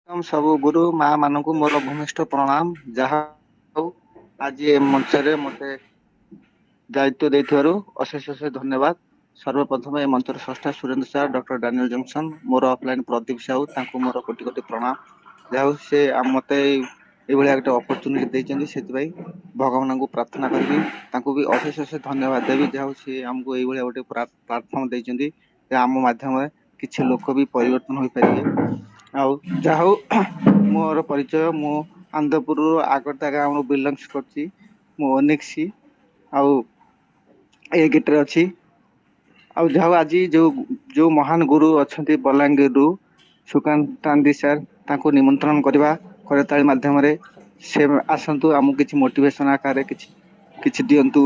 ସବୁ ଗୁରୁ ମା ମାନଙ୍କୁ ମୋର ଭୂମିଷ୍ଠ ପ୍ରଣାମ। ଯାହା ହଉ ଆଜି ଏ ମଞ୍ଚରେ ମତେ ଦାୟିତ୍ୱ ଦେଇଥିବାରୁ ଅଶେଷ ଅଶେଷ ଧନ୍ୟବାଦ। ସର୍ବପ୍ରଥମେ ଏ ମଞ୍ଚର ସ୍ରଷ୍ଟା Surendra sir, doctor Daniel Johnson, ମୋର ଅଫଲାଇନ ପ୍ରଦୀପ ସାହୁ, ତାଙ୍କୁ ମୋର କୋଟି କୋଟି ପ୍ରଣାମ। ଯାହା ହଉ ସେ ମତେ ଏଇଭଳିଆ ଗୋଟେ ଅପରଚୁନିଟି ଦେଇଛନ୍ତି, ସେଥିପାଇଁ ଭଗବାନଙ୍କୁ ପ୍ରାର୍ଥନା କରିବି। ତାଙ୍କୁ ବି ଅଶେଷ ଅଶେଷ ଧନ୍ୟବାଦ ଦେବି। ଯାହା ହଉ ସେ ଆମକୁ ଏଇଭଳିଆ ଗୋଟେ ପ୍ଲାଟଫର୍ମ ଦେଇଛନ୍ତି ଯେ ଆମ ମାଧ୍ୟମରେ କିଛି ଲୋକ ବି ପରିବର୍ତ୍ତନ ହୋଇପାରିବେ। ଆଉ ଯାହା ହଉ ମୋର ପରିଚୟ, ମୁଁ ଆନ୍ଦପୁରରୁ ଆଗରଦା ଗାଁରୁ ବିଲଙ୍ଗସ୍ କରୁଛି। ମୁଁ ଓନିକ୍ସି ଆଉ ଏ ଗେଟରେ ଅଛି। ଆଉ ଯାହା ହଉ ଆଜି ଯୋଉ ମହାନ ଗୁରୁ ଅଛନ୍ତି ବଲାଙ୍ଗୀରରୁ ସୁକାନ୍ତି ସାର୍, ତାଙ୍କୁ ନିମନ୍ତ୍ରଣ କରିବା କରତାଳି ମାଧ୍ୟମରେ ସେ ଆସନ୍ତୁ, ଆମକୁ କିଛି ମୋଟିଭେସନ ଆକାରରେ କିଛି ଦିଅନ୍ତୁ,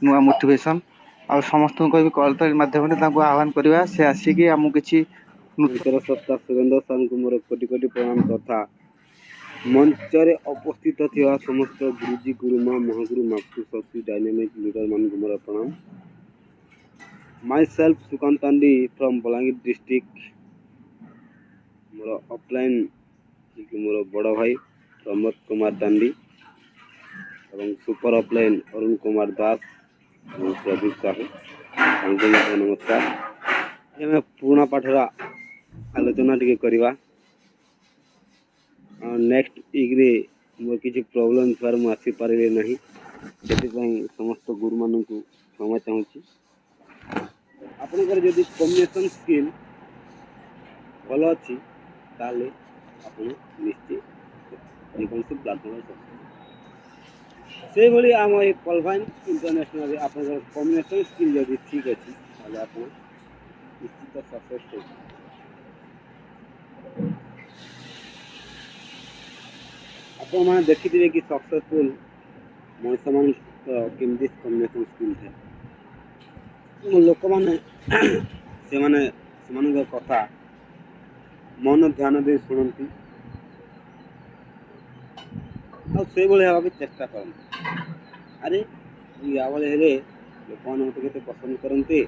ନୂଆ ମୋଟିଭେସନ। ଆଉ ସମସ୍ତଙ୍କୁ କହିବି କରତାଳି ମାଧ୍ୟମରେ ତାଙ୍କୁ ଆହ୍ୱାନ କରିବା, ସେ ଆସିକି ଆମକୁ କିଛି ମଞ୍ଚର ସ୍ରଷ୍ଟା ସୁରେନ୍ଦ୍ର ସାରଙ୍କୁ ମୋର କୋଟି କୋଟି ପ୍ରଣାମ ତଥା ମଞ୍ଚରେ ଉପସ୍ଥିତ ଥିବା ସମସ୍ତ ଗୁରୁଜୀ, ଗୁରୁମା, ମହାଗୁରୁ, ମାତୃ ଶକ୍ତି ଡାଇନାମିକ ଲିଡର ମାନଙ୍କୁ ମୋର ପ୍ରଣାମ। Myself Sukanta Tandi from Balangir district. ମୋର ଅଫଲାଇନ୍ ମୋର ବଡ଼ ଭାଇ ପ୍ରମୋଦ କୁମାର ତାଣ୍ଡି ଏବଂ ସୁପର ଅଫଲାଇନ୍ ଅରୁଣ କୁମାର ଦାସ ଏବଂ ପ୍ରଦୀପ ସାହୁ, ତାଙ୍କୁ ମଧ୍ୟ ନମସ୍କାର। ଆମେ ପୁରୁଣା ପାଠର ଆଲୋଚନା ଟିକେ କରିବା। ନେକ୍ସଟ ୱିକ୍ରେ ମୋର କିଛି ପ୍ରୋବ୍ଲେମ୍ ଥିବାରୁ ମୁଁ ଆସିପାରିବି ନାହିଁ, ସେଥିପାଇଁ ସମସ୍ତ ଗୁରୁମାନଙ୍କୁ କ୍ଷମା ଚାହୁଁଛି। ଆପଣଙ୍କର ଯଦି କମ୍ୟୁନିକେସନ୍ ସ୍କିଲ୍ ଭଲ ଅଛି ତାହେଲେ ଆପଣ ନିଶ୍ଚିତ ଯେକୌଣସି ପ୍ଲାଟଫର୍ମରେ ସକ୍ସେସ୍। ସେଇଭଳି ଆମ ଏ ପଲଭାଇନ୍ ଇଣ୍ଟରନ୍ୟାସନାଲରେ ଆପଣଙ୍କର କମ୍ୟୁନିକେସନ୍ ସ୍କିଲ୍ ଯଦି ଠିକ୍ ଅଛି ତାହେଲେ ଆପଣ ନିଶ୍ଚିତ ସକ୍ସେସ୍ ହେଇପାରିବେ। ଆପଣମାନେ ଦେଖିଥିବେ କି ସକ୍ସେସଫୁଲ୍ ମଣିଷମାନଙ୍କର କେମିତି କମ୍ୟୁନିକେସନ୍ ସ୍କିଲ୍ ଥାଏ। ଲୋକମାନେ ସେମାନଙ୍କ କଥା ମନ ଧ୍ୟାନ ଦେଇ ଶୁଣନ୍ତି ଆଉ ସେଇଭଳି ହେବାକୁ ଚେଷ୍ଟା କରନ୍ତି। ଆରେ ୟା ଭଳି ହେଲେ ଲୋକମାନେ ମୋତେ କେତେ ପସନ୍ଦ କରନ୍ତି।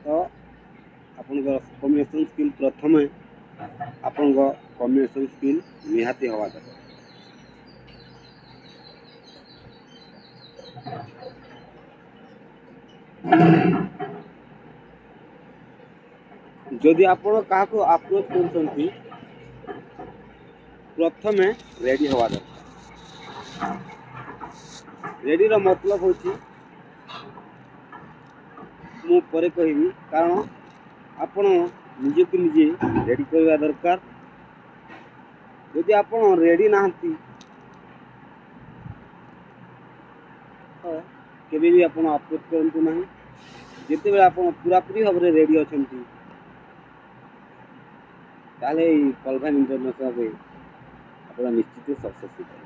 ତ ଆପଣଙ୍କର କମ୍ୟୁନିକେସନ୍ ସ୍କିଲ୍ ପ୍ରଥମେ ଆପଣଙ୍କ କମ୍ୟୁନିକେସନ୍ ସ୍କିଲ୍ ନିହାତି ହେବା ଦରକାର। ଯଦି ଆପଣ କାହାକୁ ଆପ୍ରୋଚ୍ କରୁଛନ୍ତି ପ୍ରଥମେ ରେଡି ହେବା ଦରକାର। ରେଡିର ମତଲବ ହେଉଛି, ମୁଁ ପରେ କହିବି, କାରଣ ଆପଣ ନିଜକୁ ନିଜେ ରେଡି କରିବା ଦରକାର। ଯଦି ଆପଣ ରେଡି ନାହାନ୍ତି ତ କେବେ ବି ଆପଣ ଆପ୍ରୋଚ୍ କରନ୍ତୁ ନାହିଁ। ଯେତେବେଳେ ଆପଣ ପୁରାପୁରି ଭାବରେ ରେଡି ଅଛନ୍ତି ତାହେଲେ ଏଇ ପଲଭାଇନ୍ ଇଣ୍ଟରନ୍ୟାସନାଲରେ ଆପଣ ନିଶ୍ଚିତ ସକ୍ସେସ୍ ହେଇପାରିବେ।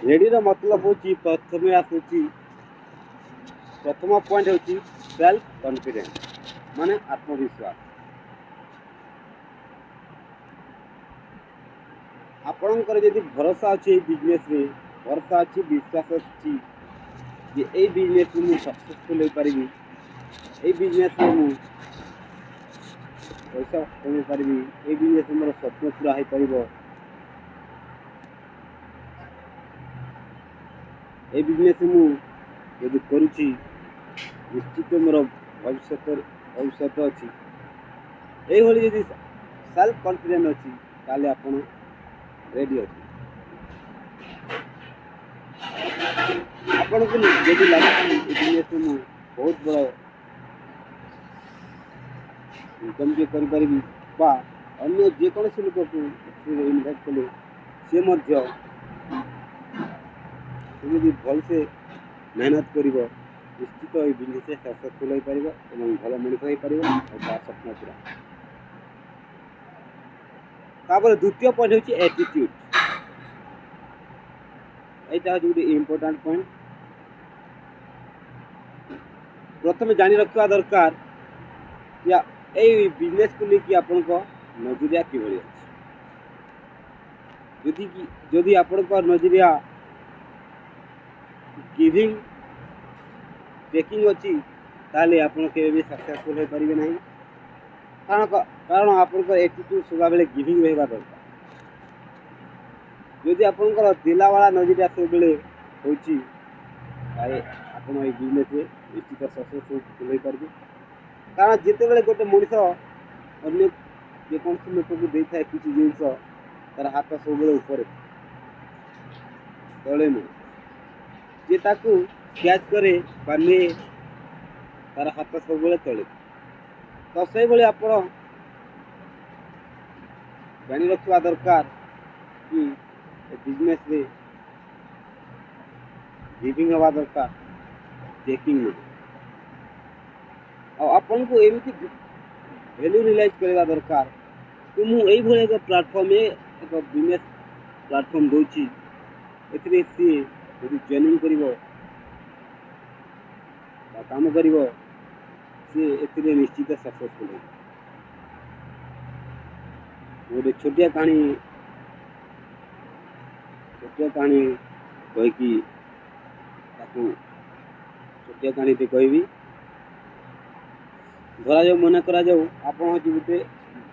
ରେଡିର ମତଲବ ହେଉଛି, ପ୍ରଥମ ପଏଣ୍ଟ ହେଉଛି ସେଲ୍ଫ କନଫିଡେନ୍ସ, ମାନେ ଆତ୍ମବିଶ୍ୱାସ। ଆପଣଙ୍କର ଯଦି ଭରସା ଅଛି ଏଇ ବିଜନେସ୍ରେ, ଭରସା ଅଛି, ବିଶ୍ୱାସ ଅଛି ଯେ ଏଇ ବିଜନେସ୍ରେ ମୁଁ ସକ୍ସେସଫୁଲ୍ ହେଇପାରିବି, ଏଇ ବିଜନେସ୍ରେ ମୁଁ ପଇସା କମେଇ ପାରିବି, ଏଇ ବିଜନେସ୍ରେ ମୋର ସ୍ୱପ୍ନ ପୁରା ହେଇପାରିବ, ଏଇ ବିଜନେସ୍ ମୁଁ ଯଦି କରୁଛି ନିଶ୍ଚିତ ମୋର ଭବିଷ୍ୟତ ଅଛି, ଏଇଭଳି ଯଦି ସେଲ୍ଫ କନଫିଡେନ୍ସ ଅଛି ତାହେଲେ ଆପଣ ରେଡି ଅଛି। ଆପଣଙ୍କୁ ଯଦି ଲାଗୁଛି ଏ ବିଜନେସ୍ରେ ମୁଁ ବହୁତ ବଡ଼ ଇନକମ୍ ବି କରିପାରିବି ବା ଅନ୍ୟ ଯେକୌଣସି ଲୋକକୁ ଇନଭାଇଟ୍ କଲେ ସେ ମଧ୍ୟ ଯଦି ଭଲସେ ମେହନତ କରିବ ନିଶ୍ଚିତ ଏଇ ବିଜନେସ୍ରେ ସକ୍ସେସଫୁଲ୍ ହୋଇପାରିବ ଏବଂ ଭଲ ମଣିଷ ହେଇପାରିବ ଆଉ ତା ସ୍ୱପ୍ନ ପୁରା। ତାପରେ ଦ୍ୱିତୀୟ ପଏଣ୍ଟ ହେଉଛି ଆଟିଟ୍ୟୁଡ୍। এইটা ହେଉଛି ଗୋଟେ ଇମ୍ପୋର୍ଟାଣ୍ଟ ପଏଣ୍ଟ। ପ୍ରଥମେ ଜାଣି ରଖିବା ଦରକାର କି ଏଇ ବିଜନେସ୍କୁ ନେଇକି ଆପଣଙ୍କ ନଜରିଆ କିଭଳି ଅଛି। ଯଦି ଆପଣଙ୍କ ନଜରିଆ ଗିଭିଂ ଚେକିଂ ଅଛି ତାହେଲେ ଆପଣ କେବେ ବି ସକ୍ସେସଫୁଲ୍ ହୋଇପାରିବେ ନାହିଁ। କାରଣ ଆପଣଙ୍କର ଏଟିଟ୍ୟୁଡ୍ ସଦାବେଳେ ଗିଭିଂ ରହିବା ଦରକାର। ଯଦି ଆପଣଙ୍କର ଦିଲାବାଲା ନଜରିଆ ସବୁବେଳେ ହେଉଛି ତାହେଲେ ଆପଣ ଏଇ ବିଜନେସ୍ରେ ନିଶ୍ଚିତ ସକ୍ସେସଫୁଲ୍ ହୋଇପାରିବେ। କାରଣ ଯେତେବେଳେ ଗୋଟେ ମଣିଷ ଅନ୍ୟ ଯେକୌଣସି ଲୋକକୁ ଦେଇଥାଏ କିଛି ଜିନିଷ, ତାର ହାତ ସବୁବେଳେ ଉପରେ, ତଳେ ନୁହେଁ। ଯିଏ ତାକୁ କ୍ୟାଚ୍ କରେ ବା ନିଏ ତାର ହାତ ସବୁବେଳେ ତଳେ। ତ ସେଇଭଳି ଆପଣ ଜାଣି ରଖିବା ଦରକାର କି ଏ ବିଜନେସ୍ରେ ଗିଭିଂ ହେବା ଦରକାର, ଚେକିଂ ନୁହେଁ। ଆଉ ଆପଣଙ୍କୁ ଏମିତି ଭ୍ୟାଲ୍ୟୁ ରିଲାଇଜ୍ କରିବା ଦରକାର କି ମୁଁ ଏଇଭଳି ଏକ ପ୍ଲାଟଫର୍ମରେ ଏକ ବିଜନେସ୍ ପ୍ଲାଟଫର୍ମ ଦେଉଛି, ଏଥିରେ ସିଏ ଯଦି ଜଏନିଂ କରିବ ବା କାମ କରିବ ସିଏ ଏଥିରେ ନିଶ୍ଚିତ ସକ୍ସେସଫୁଲ୍ ହେବ। ଗୋଟେ ଛୋଟିଆ କାହାଣୀ କହିକି ତାକୁ ଛୋଟିଆ କାହାଣୀଟେ କହିବି। ଧରାଯାଉ, ମନେ କରାଯାଉ ଆପଣ ହେଉଛି ଗୋଟେ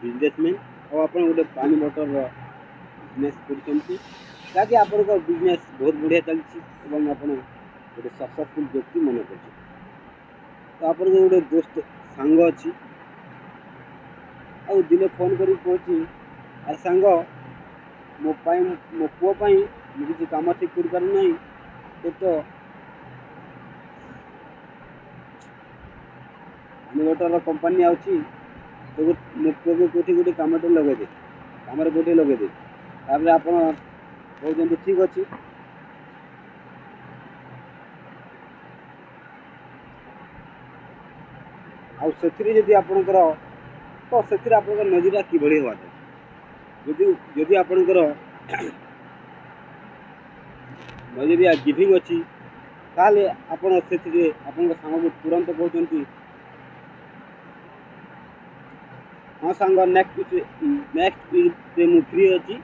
ବିଜନେସମ୍ୟାନ୍ ଆଉ ଆପଣ ଗୋଟେ ପାଣି ମୋଟରର ବିଜନେସ୍ କରୁଛନ୍ତି, ଯାହାକି ଆପଣଙ୍କ ବିଜନେସ୍ ବହୁତ ବଢ଼ିଆ ଚାଲିଛି ଏବଂ ଆପଣ ଗୋଟେ ସକ୍ସେସଫୁଲ୍ ବ୍ୟକ୍ତି ମନେ କରୁଛନ୍ତି। ତ ଆପଣଙ୍କ ଗୋଟେ ଦୋସ୍ତ ସାଙ୍ଗ ଅଛି, ଆଉ ଦିନେ ଫୋନ୍ କରିକି କହୁଛି, ଆରେ ସାଙ୍ଗ ମୋ ପୁଅ ପାଇଁ ମୁଁ କିଛି କାମ ଠିକ୍ କରିପାରୁନାହିଁ, ତ ଇନଭର୍ଟରର କମ୍ପାନୀ ଅଛି, ତ ମୋ ପୁଅକୁ କେଉଁଠି ଗୋଟେ କାମରେ ଲଗେଇଦେ। ତାପରେ ଆପଣ କହୁଛନ୍ତି ଠିକ୍ ଅଛି। ଆଉ ସେଥିରେ ଆପଣଙ୍କର ନଜର କିଭଳି ହେବା ଦରକାର। ଯଦି ଆପଣଙ୍କର ନଜରିଆ ଗିଭିଂ ଅଛି, ତାହେଲେ ଆପଣ ସେଥିରେ ଆପଣଙ୍କ ସାଙ୍ଗକୁ ତୁରନ୍ତ କହୁଛନ୍ତି, ହଁ ସାଙ୍ଗ ନେକ୍ସଟ ୱିକ୍ରେ ମୁଁ ଫ୍ରି ଅଛି,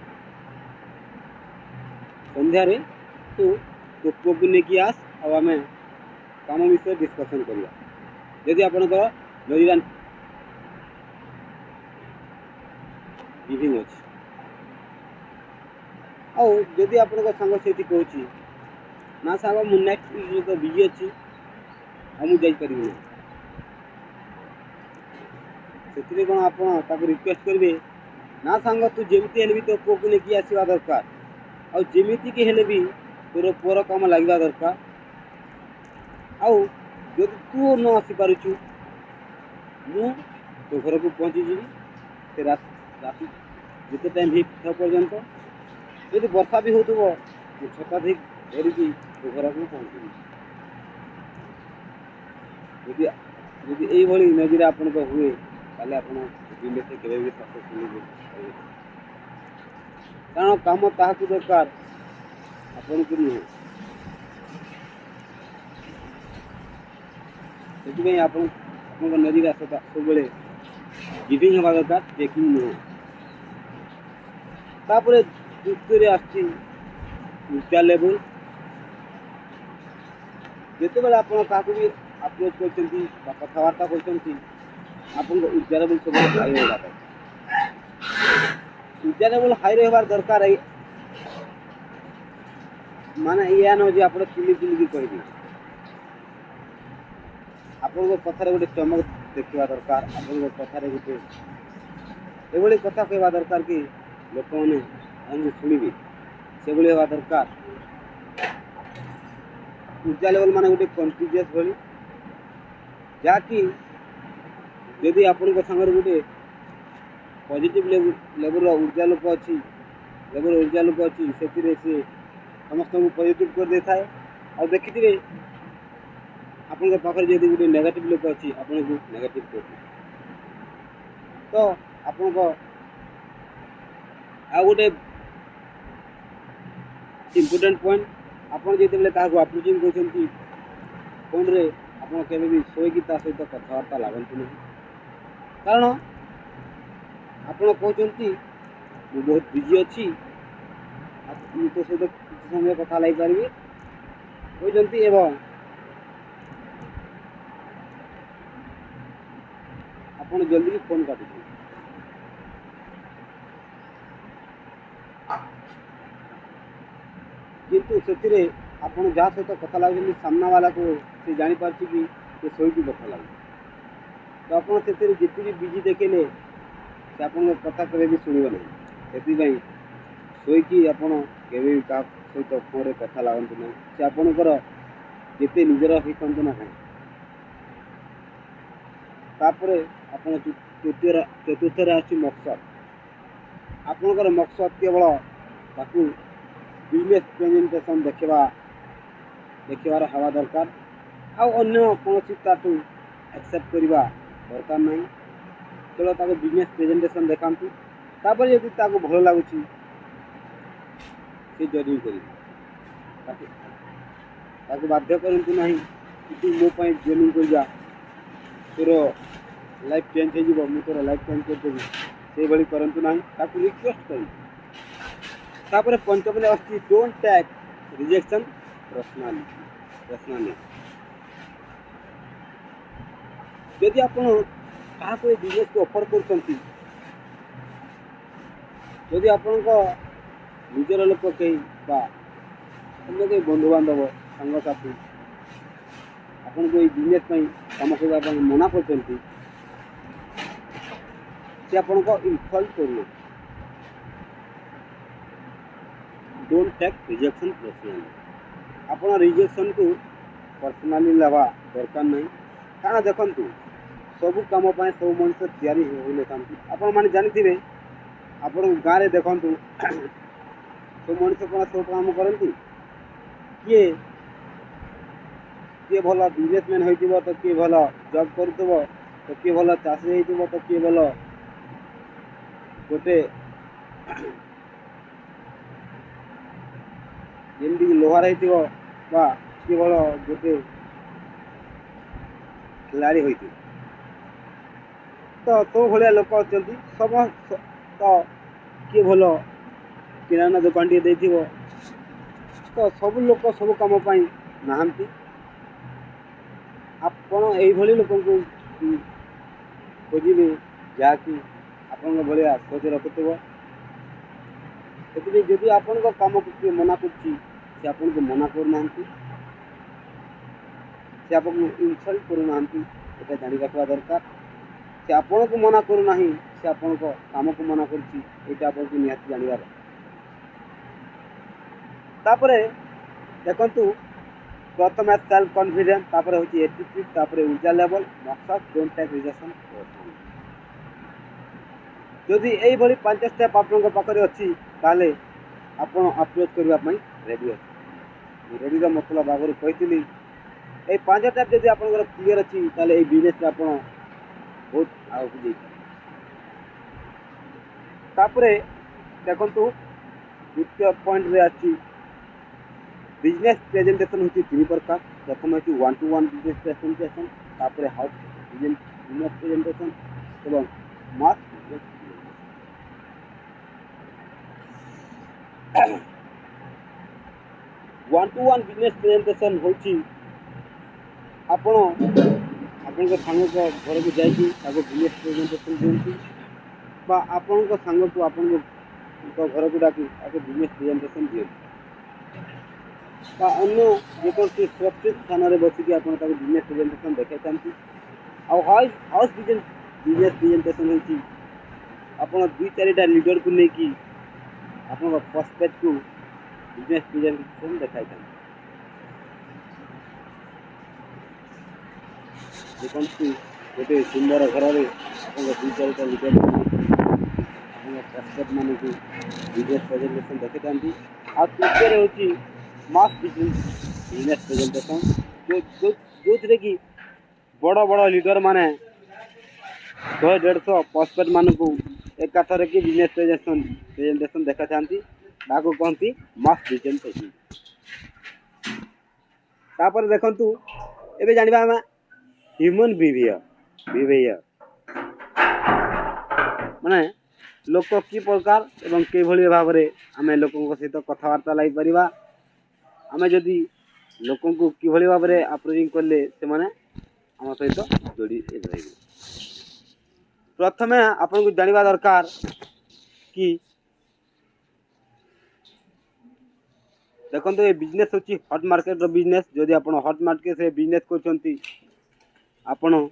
ସନ୍ଧ୍ୟାରେ ତୁ ତୋ ପୁଅକୁ ନେଇକି ଆସ ଆଉ ଆମେ କାମ ବିଷୟରେ ଡିସ୍କସନ୍ କରିବା। ଯଦି ଆପଣଙ୍କର ନଜରିଆ ଗିଭିଂ ଅଛି। ଆଉ ଯଦି ଆପଣଙ୍କ ସାଙ୍ଗ ସେଇଠି କହୁଛି, ନା ସାଙ୍ଗ ମୁଁ ନେକ୍ସଟ ୱିକ୍ରେ ତ ବିଜି ଅଛି ଆଉ ମୁଁ ଯାଇପାରିବି ନାହିଁ, ସେଥିରେ କ'ଣ ଆପଣ ତାକୁ ରିକ୍ୱେଷ୍ଟ କରିବେ, ନା ସାଙ୍ଗ ତୁ ଯେମିତି ହେଲେ ବି ତୋ ପୁଅକୁ ନେଇକି ଆସିବା ଦରକାର, ଆଉ ଯେମିତିକି ହେଲେ ବି ତୋର ପୁଅର କାମ ଲାଗିବା ଦରକାର, ଆଉ ଯଦି ତୁ ନ ଆସିପାରୁଛୁ ମୁଁ ତୋ ଘରକୁ ପହଞ୍ଚିଯିବି ସେ ରାତି ଯେତେ ଟାଇମ୍ ହେଇଥିବା ପର୍ଯ୍ୟନ୍ତ। ଯଦି ବର୍ଷା ବି ହେଉଥିବ ମୁଁ ଛତା ଧରିକି ତୋ ଘରକୁ ପହଞ୍ଚିବି। ଯଦି ଏଇଭଳି ନଜର ଆପଣଙ୍କ ହୁଏ, ତାହେଲେ ଆପଣ ବିଜନେସ୍ରେ କେବେ ବି ସକ୍ସେସଫୁଲ୍ ହେବେ। କାରଣ କାମ ତାହାକୁ ଦରକାର, ଆପଣଙ୍କୁ ନୁହେଁ। ସେଥିପାଇଁ ଆପଣଙ୍କ ନଜରିଆ ସବୁବେଳେ ଗିଭିଂ ହେବା ଦରକାର, ଚେକିଂ ନୁହେଁ। ତାପରେ ଦ୍ୱିତୀୟରେ ଆସିଛି ଉଚ୍ଚା ଲେବୁଲ୍। ଯେତେବେଳେ ଆପଣ କାହାକୁ ବି ଆପ୍ରୋଚ୍ କରୁଛନ୍ତି ବା କଥାବାର୍ତ୍ତା କରୁଛନ୍ତି, ଆପଣଙ୍କ ଉଚ୍ଚା ଲେବୁଲ୍ ସବୁବେଳେ ହାଇ ରହିବା ଦରକାର। ଉଚ୍ଚା ଲେବୁଲ୍ ହାଇ ରହିବାର ଦରକାର, ମାନେ ଏଇଆ ନୁହେଁ ଯେ ଆପଣ ଚିଲିକି କହିବେ। ଆପଣଙ୍କ କଥାରେ ଗୋଟେ ଚମକ ଦେଖିବା ଦରକାର, ଆପଣଙ୍କ କଥାରେ ଗୋଟେ ଏଭଳି କଥା କହିବା ଦରକାର କି ଲୋକମାନେ ଆମକୁ ଶୁଣିବେ, ସେଭଳି ହେବା ଦରକାର। ଉଚ୍ଚା ଲେବଲ୍ ମାନେ ଗୋଟେ କଣ୍ଟିଜିଅସ୍ ଭଳି, ଯାହାକି ଯଦି ଆପଣଙ୍କ ସାଙ୍ଗରେ ଗୋଟେ ପଜିଟିଭ୍ ଲେବୁଲ୍ର ଉର୍ଜା ଲୋକ ଅଛି, ସେଥିରେ ସେ ସମସ୍ତଙ୍କୁ ପଜିଟିଭ୍ କରିଦେଇଥାଏ। ଆଉ ଦେଖିଥିବେ ଆପଣଙ୍କ ପାଖରେ ଯଦି ଗୋଟେ ନେଗେଟିଭ୍ ଲୋକ ଅଛି, ଆପଣଙ୍କୁ ନେଗେଟିଭ୍ କରିଦିଏ। ତ ଆପଣଙ୍କ ଆଉ ଗୋଟେ ଇମ୍ପୋର୍ଟାଣ୍ଟ ପଏଣ୍ଟ, ଆପଣ ଯେତେବେଳେ କାହାକୁ ଆପ୍ରୋଚିଂ କରୁଛନ୍ତି ଫୋନ୍ରେ, ଆପଣ କେବେ ବି ଶୋଇକି ତା ସହିତ କଥାବାର୍ତ୍ତା ଲାଗନ୍ତୁ ନାହିଁ। କାରଣ ଆପଣ କହୁଛନ୍ତି ମୁଁ ବହୁତ ବିଜି ଅଛି, ମୁଁ ତୋ ସହିତ କିଛି ସମୟ କଥା ଲାଗିପାରିବି କହୁଛନ୍ତି, ଏବଂ ଆପଣ ଜଲ୍ଦି ଫୋନ୍ କାଟୁଛନ୍ତି। କିନ୍ତୁ ସେଥିରେ ଆପଣ ଯାହା ସହିତ କଥା ଲାଗୁଛନ୍ତି ସାମ୍ନା ବାଲାକୁ ସେ ଜାଣିପାରୁଛି କି ସେ ଶୋଇକି କଥା ଲାଗୁଛି। ତ ଆପଣ ସେଥିରେ ଯେତିକି ବିଜି ଦେଖେଇଲେ ସେ ଆପଣଙ୍କ କଥା କେବେ ବି ଶୁଣିବ ନାହିଁ। ସେଥିପାଇଁ ଶୋଇକି ଆପଣ କେବେ ବି କାହା ସହିତ ଫୋନ୍ରେ କଥା ଲାଗନ୍ତୁ ନାହିଁ। ସେ ଆପଣଙ୍କର ଯେତେ ନିଜର ହେଇଥାନ୍ତୁ ନା କାହିଁ। ତାପରେ ଆପଣ ଚତୁର୍ଥରେ ଆସୁଛି ମକସଦ। ଆପଣଙ୍କର ମକସଦ କେବଳ ତାକୁ ବିଜନେସ୍ ପ୍ରେଜେଣ୍ଟେସନ୍ ଦେଖିବାର ହେବା ଦରକାର। ଆଉ ଅନ୍ୟ କୌଣସି ତାଠୁ ଆକ୍ସେପ୍ଟ କରିବା ଦରକାର ନାହିଁ। କେବଳ ତାକୁ ବିଜନେସ୍ ପ୍ରେଜେଣ୍ଟେସନ୍ ଦେଖାନ୍ତୁ। ତାପରେ ଯଦି ତାକୁ ଭଲ ଲାଗୁଛି ସେ ଜଏନିଂ କରିବେ। ତାକୁ ବାଧ୍ୟ କରନ୍ତୁ ନାହିଁ କି ତୁ ମୋ ପାଇଁ ଜଏନିଂ କରିବା, ତୋର ଲାଇଫ୍ ଚେଞ୍ଜ ହେଇଯିବ, ମୁଁ ତୋର ଲାଇଫ୍ ଚେଞ୍ଜ କରିଦେବି। ସେଇଭଳି କରନ୍ତୁ ନାହିଁ, ତାକୁ ରିକ୍ୱେଷ୍ଟ କରନ୍ତୁ। ତାପରେ ପଞ୍ଚମରେ ଆସୁଛି ଡୋଣ୍ଟ ଟେକ୍ ରିଜେକ୍ସନ୍ ପର୍ସନାଲି। ଯଦି ଆପଣ କାହାକୁ ଏ ବିଜନେସ୍କୁ ଅଫର୍ କରୁଛନ୍ତି, ଯଦି ଆପଣଙ୍କ ନିଜର ଲୋକ କେହି ବା ଅନ୍ୟ କେହି ବନ୍ଧୁବାନ୍ଧବ ସାଙ୍ଗସାଥି ଆପଣଙ୍କୁ ଏଇ ବିଜନେସ୍ ପାଇଁ କାମ କରିବା ପାଇଁ ମନା କରୁଛନ୍ତି, ସେ ଆପଣଙ୍କ ଇନସଲ୍ଟ କରୁନାହାନ୍ତି। Don't take rejection personally. ଆପଣ ରିଜେକ୍ସନ୍କୁ ପର୍ସନାଲି ନେବା ଦରକାର ନାହିଁ। କାରଣ ଦେଖନ୍ତୁ, ସବୁ କାମ ପାଇଁ ସବୁ ମଣିଷ ତିଆରି ହୋଇନଥାନ୍ତି। ଆପଣମାନେ ଜାଣିଥିବେ, ଆପଣଙ୍କ ଗାଁରେ ଦେଖନ୍ତୁ ସବୁ ମଣିଷ କ'ଣ ସବୁ କାମ କରନ୍ତି? କିଏ ଭଲ ବିଜନେସମ୍ୟାନ୍ ହୋଇଥିବ, ତ କିଏ ଭଲ ଜବ୍ କରୁଥିବ, ତ କିଏ ଭଲ ଚାଷୀ ହେଇଥିବ, ତ କିଏ ଭଲ ଗୋଟେ ଯେମିତିକି ଲୋହାର ହେଇଥିବ, ବା କିଏ ଭଲ ଗୋଟେ ଖେଳାଳି ହୋଇଥିବ। ତ ସବୁ ଭଳିଆ ଲୋକ ଅଛନ୍ତି। ତ କିଏ ଭଲ କିରାନା ଦୋକାନଟିଏ ଦେଇଥିବ। ତ ସବୁ ଲୋକ ସବୁ କାମ ପାଇଁ ନାହାନ୍ତି। ଆପଣ ଏଇଭଳି ଲୋକଙ୍କୁ ଖୋଜିବେ ଯାହାକି ଆପଣଙ୍କ ଭଳିଆ ସୋଚ ରଖୁଥିବ। ସେଥିପାଇଁ ଯଦି ଆପଣଙ୍କ କାମକୁ କିଏ ମନା କରୁଛି, ସେ ଆପଣଙ୍କୁ ମନା କରୁନାହାନ୍ତି, ସେ ଆପଣଙ୍କୁ ଇନସଲ୍ଟ କରୁନାହାନ୍ତି, ଏଇଟା ଜାଣି ରଖିବା ଦରକାର। ସେ ଆପଣଙ୍କୁ ମନା କରୁନାହିଁ, ସେ ଆପଣଙ୍କ କାମକୁ ମନା କରୁଛି, ଏଇଟା ଆପଣଙ୍କୁ ନିହାତି ଜାଣିବାର। ତାପରେ ଦେଖନ୍ତୁ, ପ୍ରଥମେ ସେଲ୍ଫ କନଫିଡେନ୍ସ, ତାପରେ ହେଉଛି ଏଟିଟ୍ୟୁଡ୍, ତାପରେ ଉର୍ଜା ଲେଭେଲ, ମକସଦ, ଡୋଣ୍ଟ ଟେକ୍ ରିଜେକ୍ସନ୍ ପର୍ସନାଲି। ଯଦି ଏଇଭଳି 5 ଷ୍ଟେପ୍ ଆପଣଙ୍କ ପାଖରେ ଅଛି, ତାହେଲେ ଆପଣ ଆପ୍ରୋଚ୍ କରିବା ପାଇଁ ରେଡ଼ି ଅଛି। ମୁଁ ରେଡ଼ିର ମତଲବ ଆଗରୁ କହିଥିଲି। ଏଇ 5 ଷ୍ଟେପ୍ ଯଦି ଆପଣଙ୍କର କ୍ଲିୟର ଅଛି, ତାହେଲେ ଏଇ ବିଜନେସ୍ରେ ଆପଣ ବହୁତ ଆଗକୁ ଯାଇପାରିବେ। ତାପରେ ଦେଖନ୍ତୁ, ଦ୍ୱିତୀୟ ପଏଣ୍ଟରେ ଅଛି ବିଜନେସ୍ ପ୍ରେଜେଣ୍ଟେସନ୍ ହେଉଛି 3 ପ୍ରକାର। ପ୍ରଥମ ହେଉଛି 1-to-1 ବିଜନେସ୍ ପ୍ରେଜେଣ୍ଟେସନ୍, ତାପରେ ହାଉସ୍ ବିଜନେସ୍ ପ୍ରେଜେଣ୍ଟେସନ୍ ଏବଂ mass business presentation. 1-to-1 business presentation ହେଉଛି ଆପଣ ଆପଣଙ୍କ ସାଙ୍ଗଙ୍କ ଘରକୁ ଯାଇକି ତାକୁ ବିଜନେସ୍ ପ୍ରେଜେଣ୍ଟେସନ୍ ଦିଅନ୍ତି, ବା ଆପଣଙ୍କ ସାଙ୍ଗକୁ ଆପଣଙ୍କ ଘରକୁ ଡାକି ତାକୁ ବିଜନେସ୍ ପ୍ରେଜେଣ୍ଟେସନ୍ ଦିଅନ୍ତି, ବା ଅନ୍ୟ ଯେକୌଣସି ସୁରକ୍ଷିତ ସ୍ଥାନରେ ବସିକି ଆପଣ ତାକୁ ବିଜନେସ୍ ପ୍ରେଜେଣ୍ଟେସନ୍ ଦେଖାଇଥାନ୍ତି। ଆଉ ହାଉସ୍ ବିଜନେସ୍ ପ୍ରେଜେଣ୍ଟେସନ୍ ହେଉଛି ଆପଣ 2-4ଟା ଲିଡରକୁ ନେଇକି ଆପଣଙ୍କ ପ୍ରସ୍ପେକ୍ଟକୁ ବିଜନେସ୍ ପ୍ରେଜେଣ୍ଟେସନ୍ ଦେଖାଇଥାନ୍ତି। ଯେକୌଣସି ଗୋଟେ ସୁନ୍ଦର ଘରରେ ଆପଣଙ୍କ 2-4ଟା ଲିଡର ଆପଣଙ୍କ ପ୍ରସ୍ପେକ୍ଟମାନଙ୍କୁ ବିଜନେସ୍ ପ୍ରେଜେଣ୍ଟେସନ୍ ଦେଖାଇଥାନ୍ତି। ଆଉ ତୃତୀୟରେ ହେଉଛି ମାସ୍ ବିଜନେସ୍ ପ୍ରେଜେଣ୍ଟେସନ୍, ଯେଉଁଥିରେ କି ବଡ଼ ବଡ଼ ଲିଡର ମାନେ 100-150 ପ୍ରସ୍ପେକ୍ଟ ମାନଙ୍କୁ ଏକାଥରକେ ବିଜନେସ୍ ପ୍ରେଜେଣ୍ଟେସନ୍ ଦେଖାଇଥାନ୍ତି। ତାହାକୁ କହନ୍ତି ମାସ୍ ପ୍ରେଜେଣ୍ଟେସନ୍। ତାପରେ ଦେଖନ୍ତୁ, ଏବେ ଜାଣିବା ଆମେ ହ୍ୟୁମାନ୍ ବିହେଭିୟର, ମାନେ ଲୋକ କି ପ୍ରକାର ଏବଂ କିଭଳି ଭାବରେ ଆମେ ଲୋକଙ୍କ ସହିତ କଥାବାର୍ତ୍ତା ଲାଗିପାରିବା। ଆମେ ଯଦି ଲୋକଙ୍କୁ କିଭଳି ଭାବରେ ଆପ୍ରୋଚିଂ କଲେ ସେମାନେ ଆମ ସହିତ ଯୋଡ଼ି ରହିବେ। प्रथमे आपन को जानिबा दरकार कि देखो ये बिजनेस होची हॉट मार्केट रो बिजनेस। जदि आपण हॉट मार्केट से बिजनेस करछंती आपण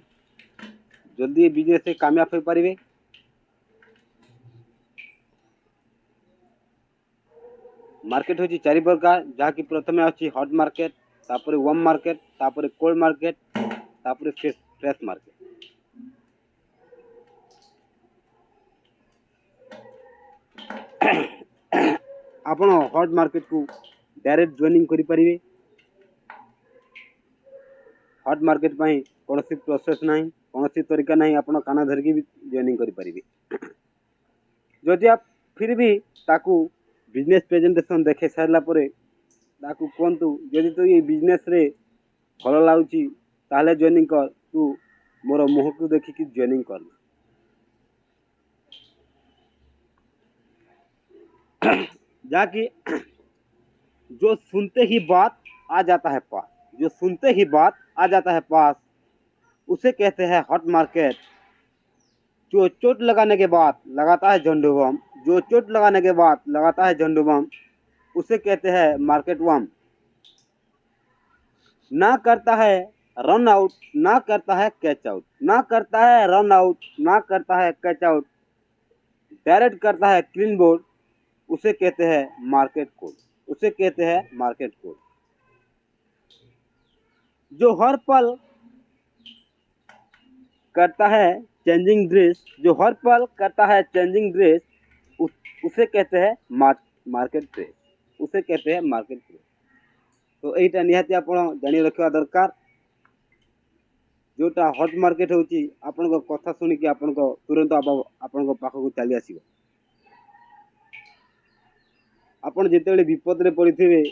जल्दी बिजनेस से कामयाब हो पारिबे। मार्केट होची चारि प्रकार, जहा कि प्रथमे अछि हॉट मार्केट, तापरे वार्म मार्केट, तापरे कोल्ड मार्केट, तापरे फ्रेश मार्केट। आपण हॉट मार्केट को डायरेक्ट जॉइनिंग करि परिबे। हॉट मार्केट पई कोनोसी प्रोसेस नाही, कोनोसी तरीका नाही, आपण काना धरकी भी जॉइनिंग करि परिबे। जदि आप फिर भी ताकू बिजनेस प्रेजेंटेशन देखे सारला परे ताकू कोंतु जदि तो ये बिजनेस रे भल लाଗୁची ताले जॉइनिंग कर, तू मोर मुह को देखि कि जॉइनिंग कर। जाकि जो सुनते ही बात आ जाता है पास, जो सुनते ही बात आ जाता है पास, उसे कहते हैं हॉट मार्केट। जो चोट लगाने के बाद लगाता है झंडू बम, जो चोट लगाने के बाद लगाता है झंडू बम, उसे कहते हैं मार्केट बम। ना करता है रन आउट, ना करता है कैच आउट, ना करता है रन आउट, ना करता है कैच आउट, डायरेक्ट करता है क्लीन बोर्ड, उसे कहते हैं मार्केट कोड, उसे कहते हैं मार्केट कोड। जो हर पल करता है चेंजिंग ड्रेस, जो हर पल करता है चेंजिंग ड्रेस, उसे कहते हैं मार्केट ड्रेस, उसे कहते हैं मार्केट ड्रेस। तो यहीटा निहाती आपण जानी रखिवा दरकार। जोटा हॉट मार्केट होची आपण को कथा सुनी कि आपण को तुरंत आपण को पाख को चली आसीबो। आपण जेतेबेले विपद रे पड़िथिबे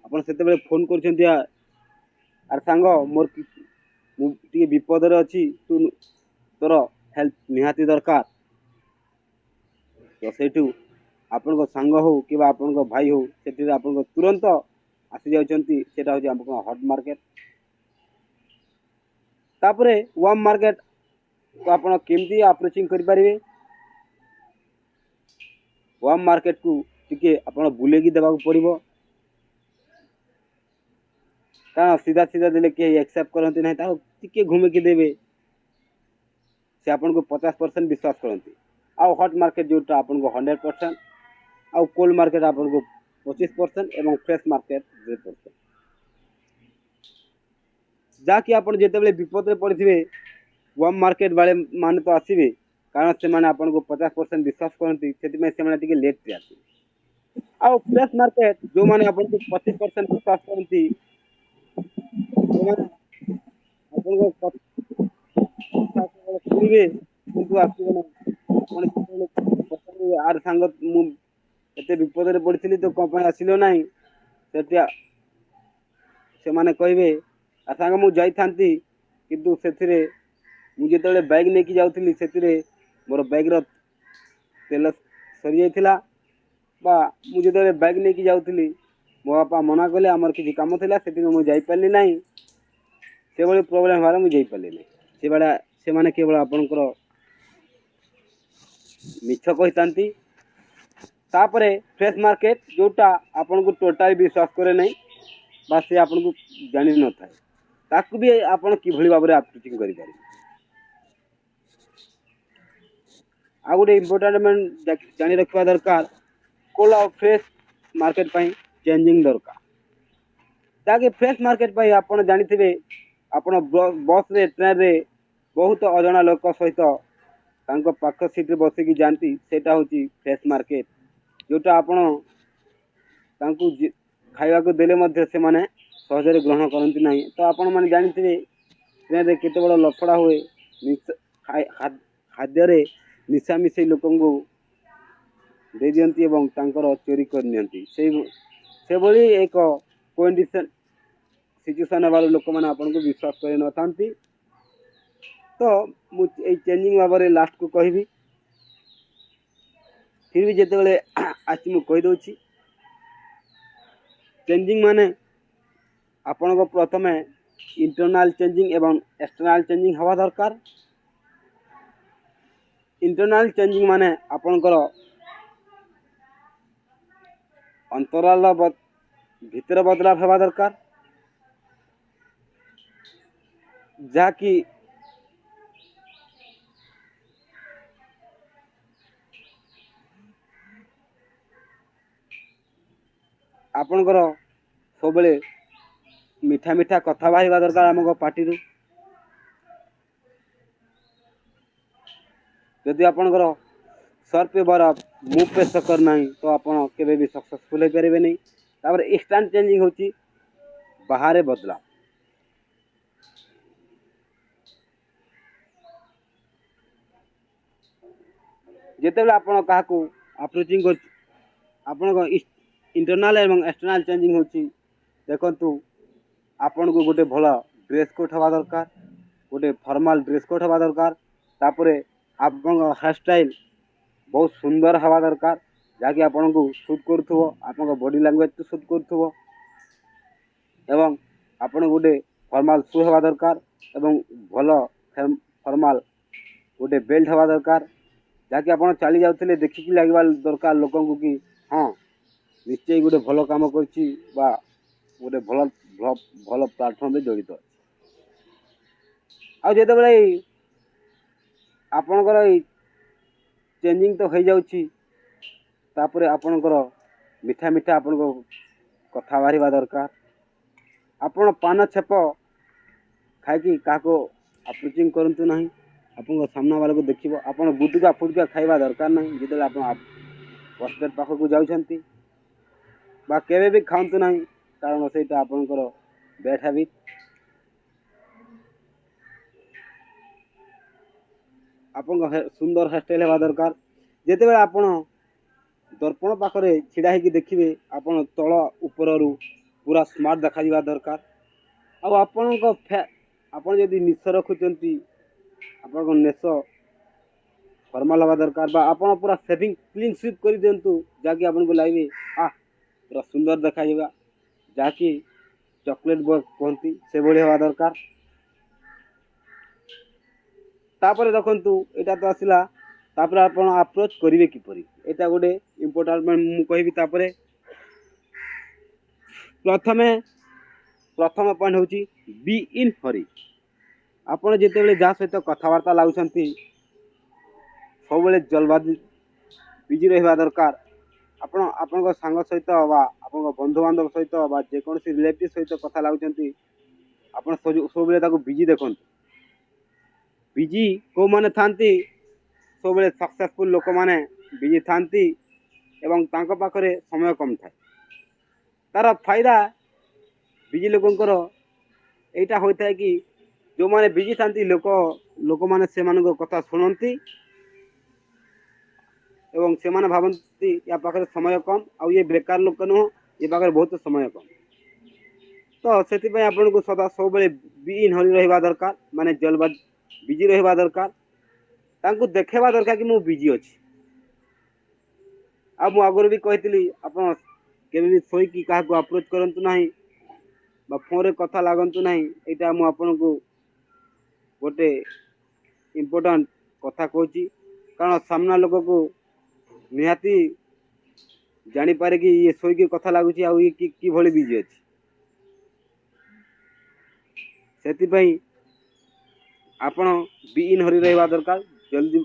आपण सेतेबेले फोन करछन्ती, आर सांग मोर टी विपद रे अछि, तू तोर हेल्प निहाती दरकार। तो सेठू आपण को सांग हो कि आपण को भाई हो, सेठी आपण को तुरंत आसी जाउछन्ती, सेटा होची आपण हॉट मार्केट। तापरे वार्म मार्केट को आपण केमती अप्रोचिंग करि परिबे। वार्म मार्केट को टिके आपण बुलेगी देबाक पड़िबो, कारण सीधा सीधा देले के एक्सेप्ट करंती नहीं, ताको टिके घुमेकी देबे, से आपण को 50% विश्वास करंती। आ हॉट मार्केट जोटा आपण को 100%, आ कोल्ड मार्केट आपण को 25% एवं फ्रेश मार्केट 0%। जाकि आपण जेतेबेले विपद रे पड़िथिबे वार्म मार्केट वाले माने तो आसीबे, कारण से माने आपण को 50% विश्वास करंती, सेति में से माने टिके लेट रे आसी। आ फ्रेश मार्केट जो माने आपण को 25% विश्वास करंती, जो माने आपण को सुनिबे किंतु आसीबे ना। आपण जेतेबेले आर सांग मु एते विपद रे पड़िथिली तो कोन पय आसिलो नाही, सेतिया से माने कहबे आ सांग मु जाई थांती, किंतु सेथिरे मु जेतेबेले बैग नेकी जाउथिली, सेथिरे मोर बैग रो तेल सरी जाइथिला, बा मु जेतेबेले बैग नेकी जाउथिली मो बापा मना कले, हमर किछि काम थिला, सेति मु जाई पारली नाही। से बळे प्रॉब्लम हारा मु जाई पारली नाही। से बड़ा से माने केवल आपनकर मिछ कहितांती। तापरे फ्रेश मार्केट जोटा आपन को टोटल विश्वास करे नहीं, बा से आपन को जानि न थाए, ताकू भी आपन किभଳି भाबरे अप्रोचिंग करि पारे। आ गोटे इम्पोर्टेंट जानि रखवा दरकार, कोल्ड और फ्रेश मार्केट पई चेंजिंग दरकार। ताकि फ्रेश मार्केट पई आपन जानिथिबे, आपन बस रे ट्रेन रे बहुत अजणा लोक सहित तांको पाख सीट रे बसिकी जानती, सेटा होची फ्रेश मार्केट। जोटा आपण तांको खाइबा को देले मध्ये से माने सहजरे ग्रहण करंती नाही। तो आपण माने जानिथिबे ट्रेन रे केते बड़ लफड़ा हुए, खाद्य रे निशा मिसई लोकन को दे दियंती एवं तांकर चोरी कर नियंती। से भली एक कंडीशन सिचुएशन वाले लोक माने आपण को विश्वास करे न थांती। तो मु ए चेंजिंग भाबरे लास्ट को कहबी, फिर भी जेतेबेले आज मु कहि दउची, चेंजिंग माने आपण को प्रथमे इंटरनल चेंजिंग एवं एक्सटर्नल चेंजिंग हवा दरकार। इंटरनल चेंजिंग माने आपणकर अंतराल भितर बदलाव हेबा दरकार जहाँकि आपणकर सब मीठा मीठा कथा बाहर दरकार आम पार्टी जदि आपणकर सर पे बरफ मुंह पे शकर नहीं तो आपण केवे भी सक्सेसफुल हो पारे नहीं। तापर इंस्टांट चेंजिंग होची बाहर बदलाव जितेबाला आपण क्या अप्रोचिंग कर आपण इंटरनल एवं एक्सटर्नल चेंजिंग होची देखंतु आपण को गोटे भल ड्रेस कोड हवा दरकार गोटे फॉर्मल ड्रेस कोड हवा दरकार तापरे आपण हेयर स्टाइल बहुत सुंदर हवा दरकार जहाँकि आपन को सूट करुथबो आपन बॉडी लैंग्वेज तो सूट करुथबो एवं आपन गोटे फॉर्मल शू हवा दरकार एवं भल फॉर्मल गोटे बेल्ट हवा दरकार जहाँकि आपन चली जाउथले देखिकी लागबा दरकार लोकन को कि हाँ निश्चय गोटे भल काम करछि बा गोटे भल भल प्लेटफॉर्म रे जड़ित आ जेते बेले आपनकर चेंजिंग तो हो जाउछि तापरे आपनकर मीठा मीठा आपन को कथा बाहर दरकार आपण पान छेप खाई क्या अप्रोचिंग करंतु नहीं आपन सामना वाला को देखिबो आपण गुटुका फुटका खाइबा दरकार नहीं जिते आप हॉस्पिटल पाख को जाउछंती बा केवे भी खांतु नहीं कारण सेटा आपनकर बैड हैबिट आपन सुंदर हेयर स्टाइल हेबा दरकार जेते बेला आपण दर्पण पाखरे छिड़ा होगी देखिए आपण तल ऊपर पूरा स्मार्ट देखा दिवा दरकार आपण जदि निश रखुचंती आपण नेश फॉर्मल हवा दरकार बा आपण पूरा सेविंग क्लीन स्वीप कर दिंतु जहाँकि आपन को लगे पूरा सुंदर देखा जावा जहाँकि चॉकलेट बॉय कहती से भाई हवा दरकार तापर देखंतु एटा तो आसिला तापर आपण अप्रोच करिवे किपरि एटा गोटे इम्पोर्टेंट मु कहबी तापर प्रथम पॉइंट होची बी इन हरी आपण जेते बेले जा सहित कथावार्ता लागुछंती सब बेले जल्दबाजी बिजी रहबा दरकार आपण आपन सांग सहित बा आपन बंधु बांधव सहित बा जे कोनसी रिलेटिव सहित कथा लागुछंती आपण सब बेले ताको बिजी देखंतु बिजी को माने थांती सब बेले सक्सेसफुल लोक माने बिजी थांती एवं तांको पाखरे समय कम थाए तार फायदा बिजी लोकंकर एटा होता है कि जो माने बिजी थांती लोक माने से मानको कथा सुनंती एवं से माने भाबंती या पाखरे समय कम आ ये बेकार लोक न ये पाखरे बहुत समय कम तो सेति पय आपन को सदा सब बेले बी इन हरी रहबा दरकार माने जल्दबाजी बिजी रहबा दरकार तांको देखेबा दरकार कि मु बिजी अछि आ मु आगर भी कहती आपन केबे भी सोई कि काहा को अप्रोच करंतु नाही बा फोन रे कथा लागंतु नाही एटा मु आपन को गोटे इम्पोर्टेंट कथा कहूची कारण सामना लोक को निहाती जानी पारे कि ये सोई की कथा लागुची आ ये की भली बिजी अछि सेति पई आपण बी इन हरी रहबा दरकार जल्दी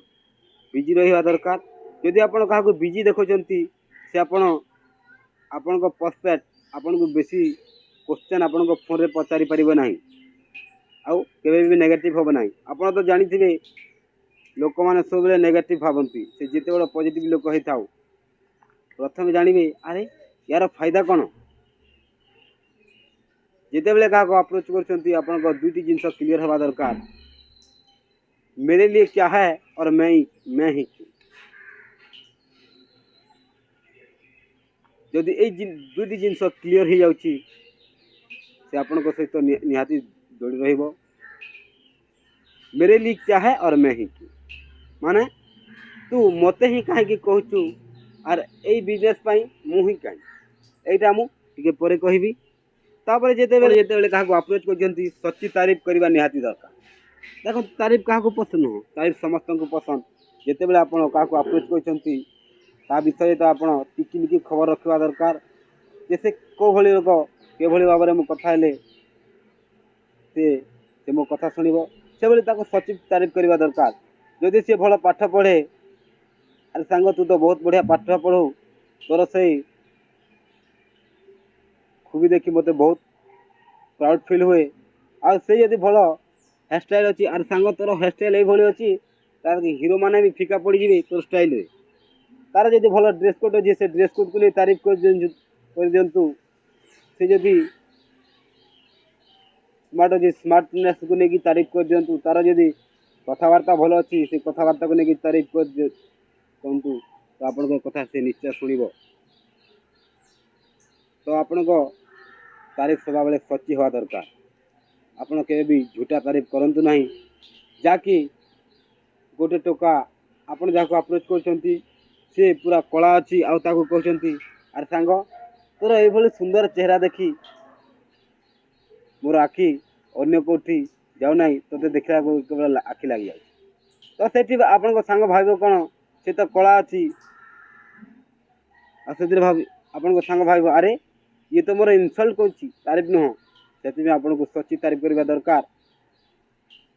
बिजी रहबा दरकार यदि आपण काहा को बिजी देखोचंती से आपण को पर्सपेक्ट आपण को बेसी क्वेश्चन आपण को फोन रे पचारि परिबो नाही आउ केबे भी नेगेटिव होबो नाही आपण तो जानिथिबे लोक माने सब बेले नेगेटिव भाबंती से जेते बड़ पॉजिटिव लोक होई थाउ प्रथम जानिबे अरे यार फायदा कोन जेते बेले काहा को अप्रोच करचंती आपण को दुईटी जिंस क्लियर होबा दरकार मेरे लिए क्या है और मैं ही जदि ए दुईटी जिनस क्लियर हो जाउची से आपन को सहित निहाती जोड़ी रहिबो मेरे लिए क्या है और मैं ही माने तू मते ही काहे कि कहचू आर ए बिजनेस पई मु ही काहे एटा मु टिके परे कहबी तापर जेते बेले काहा को अप्रोच करजंती सच्ची तारीफ करबा निहाती दरकार देखो तारीफ क्या पसंद नुह तारीफ समस्त को पसंद जितेबाला आप अप्रोच कर ता विषय तो आप टिकी खबर रखा दरकार जे से कौ भली लोक के भाव में कथा से मो कथा शुणव से भली सचिव तारीफ करवा दरकार जदि सी भल पाठ पढ़े अरे सांग तू तो बहुत बढ़िया पाठ पढ़ू तोर से खूबी देखी मत बहुत प्राउड फिल हुए आ से यदि भल हेयर स्टाइल अच्छी अरे सांग तोर हेयर स्टाइल ये अच्छी तार हीरो मैंने भी फिका पड़ जाए तोर स्टाइल रे तार जब भल ड्रेस कोड अच्छी से ड्रेस कोड को नहीं तारीफ कर दिंतु से जदि स्मार्ट अच्छी स्मार्टनेस को लेकिन तारीफ कर दिंतु तार जदि कथबार्ता भल अच्छी से कथबार्ता को लेकिन तारीफ कर कहतु तो आपण कथा से निश्चय शुणव तो आपण तारीफ सदा बेले सच्ची हवा दरकार आपण के भी झूठा तारीफ करंतु नहीं जाकि गोटे टोका आपण जहाँ अप्रोच कर पूरा कला अच्छी आउ ताकू कहते अरे सांग तोर ये सुंदर चेहरा देखी मोर आखि अन्य कौटी जाऊना तोते देखा केवल आखि लगी जाए तो से आपण सांग भाव कौन से तो कला अच्छी भाव आपण सांग भाव अरे ये तो मोर इनसल्ट कर तारीफ नुह से आपको सच्ची तारीफ करवा दरकार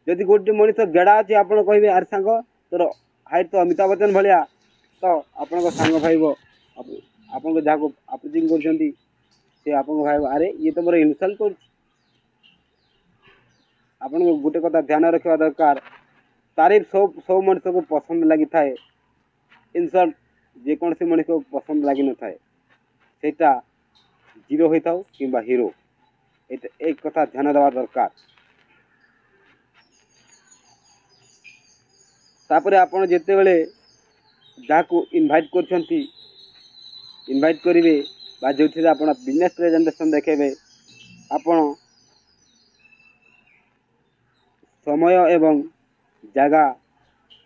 जदि गोटे मनीष गेड़ा अच्छी आप कहे अरे सांग तोर हाइट तो अमिताभ बच्चन भाया तो आपण सांग भाव आपन जहाँ अप्रोचिंग कर भाव अरे ये तो मोर इनसल्ट कर गोटे कथा ध्यान रखा दरकार तारीफ सब सब मनुष्य को पसंद लगी थाए इनसल्ट जेकोसी मनुष्य को पसंद लगी न थाए सेटा जीरो होता कि हीरो एक कथा ध्यान देवा दरकार तापर आपण जिते बड़े जहाँ को इनभाइट कर इनभाइट करेंगे जो आप बिजनेस प्रेजेंटेशन देखेबे आपण समय एवं जगह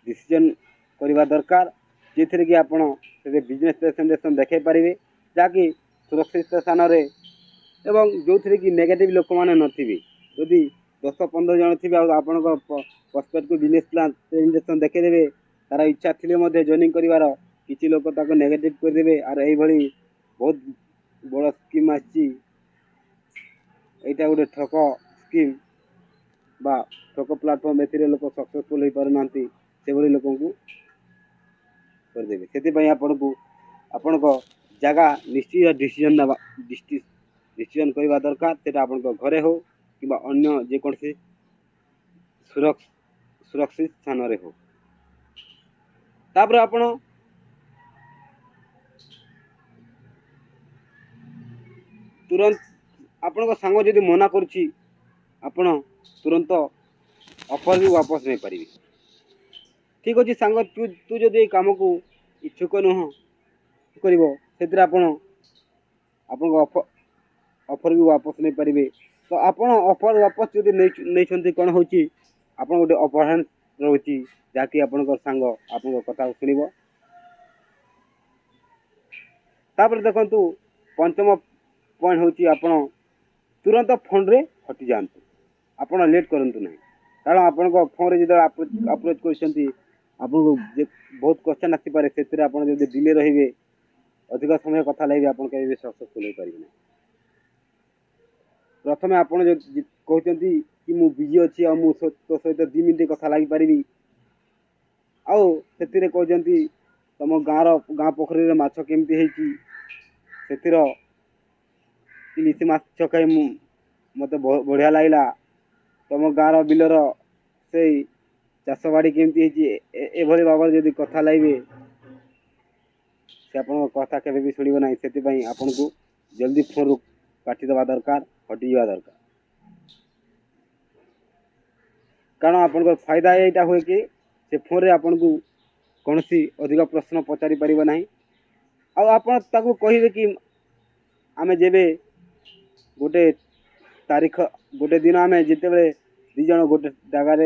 डिसीजन करवा दरकार जिथे कि आपण बिजनेस प्रेजेंटेशन देखे पारे जहाँकि सुरक्षित स्थान एवं जो थे कि नेगेटिव लोक मैंने नथिबे जदि 10-15 जन थे आपण प्रस्पेक्ट को बिजनेस प्लान प्रेजेंटेशन देखेदेवे तार इच्छा थी जॉइनिंग कर किसी लोक नेगेटिव करदे और ये बहुत बड़ स्कीम आईटा गोटे ठक स्कीम बा ठक प्लाटफर्म ए लोक सक्सेसफुल हो पारना से लोक को करदे से आपण को आपण जगह निश्चय डिसीजन करवा दरकार से आप घरे हो कि अन्य जेकोसी सुरक्षित स्थान हो तापर आपण तुरंत आपण सांग जदि मना करुच्ची आपण तुरंत ऑफर भी वापस नहीं पारि ठीक अच्छे सांग तू जदि कम को इच्छुक नुह कर ऑफर भी वापस नहीं पारे तो आपण ऑफर वापस जदि नहीं कौन हो गोटे अपर हैंड रोची जहाँकि आपण सांग आपण कथा शुणव तापर देखु पंचम पॉइंट हूँ आपण तुरंत फोन रे हटि जातु आपण लेट करूँ ना कारण आपण फोन रे जो अप्रोच कर बहुत क्वेश्चन आसपे से डिले रे अधिक समय कथा लगे आप सक्सेसफुल हो पारे प्रथम आप कहते कि मु बिजी अच्छी आ तो सहित 2 मिनट कथा लगी पारि आउ से कहते तुम गाँ पोखरी माछ केमती से इलिश माछ खाई मत बढ़िया लगला तुम गाँव बिलर से चाष बाड़ी केमती एभली भाव जदि कथा लगे से आप कथा केवे भी शुणव ना से आपन को जल्दी फोन रू काटिदेवा दरकार हटि जावा दरकार कारण आपन फायदा यहाँ हुए कि से फोन रे आपन को कौन अधिक प्रश्न पचारि पारिबो नाही आपन ताकू कहिबे कि आमे जेबे गोटे तारीख गोटे दिन आमे जिते बड़े 2 जन गोटे जगार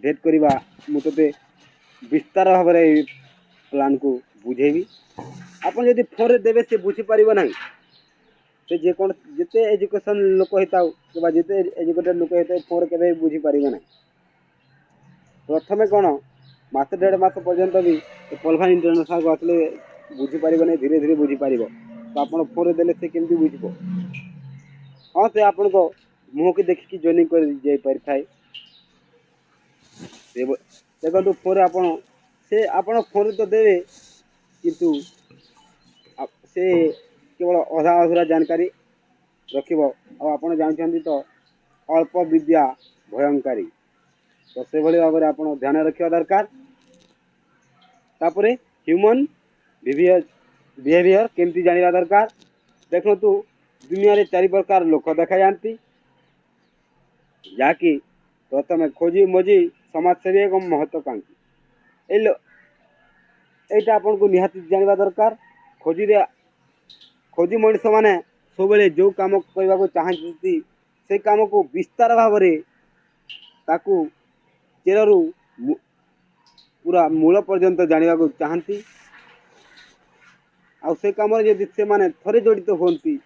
भेट करवा मुझे विस्तार भाव में प्लान को बुझेबी आपन जदि फोन रे देबे से बुझी पारिबो नाही से जिते एजुकेशन लोक होता जिते एजुकेटेड लोक होता फोन के बुझीपार ना प्रथमे कौन मास 1.5 मास पर्यंत भी पॉलिफाइन इंटरनेशनल को आसले बुझीपार नहीं धीरे धीरे बुझीपार तो आप फोन देले से केमती बुझब हाँ से आपण को मुह की देखिकी जॉइनिंग कर पारि थाए देखो फोन आपण फोन तो देवे किंतु से केवल अधा अधूरा जानकारी रखिब आपण जानते तो अल्प विद्या भयंकारी तो से भाई भाव में आप ध्यान रखा दरकार तापर ह्यूमन बिहेवियर केमती जाना दरकार देखु दुनिया रे 4 प्रकार लोक देखा जाती जहाँकि प्रथम खोजी मजी समाजसेवी एवं महत्वाकांक्षी यहीटा आपन को निहाती जानवा दरकार खोजी मनीष मैंने सब जो कम करने को चाहती से कम को विस्तार भाव में ताकू चेरु पूरा मूल पर्यंत जाना को चाहती आ से कम जदि से माने थरे जड़ित होती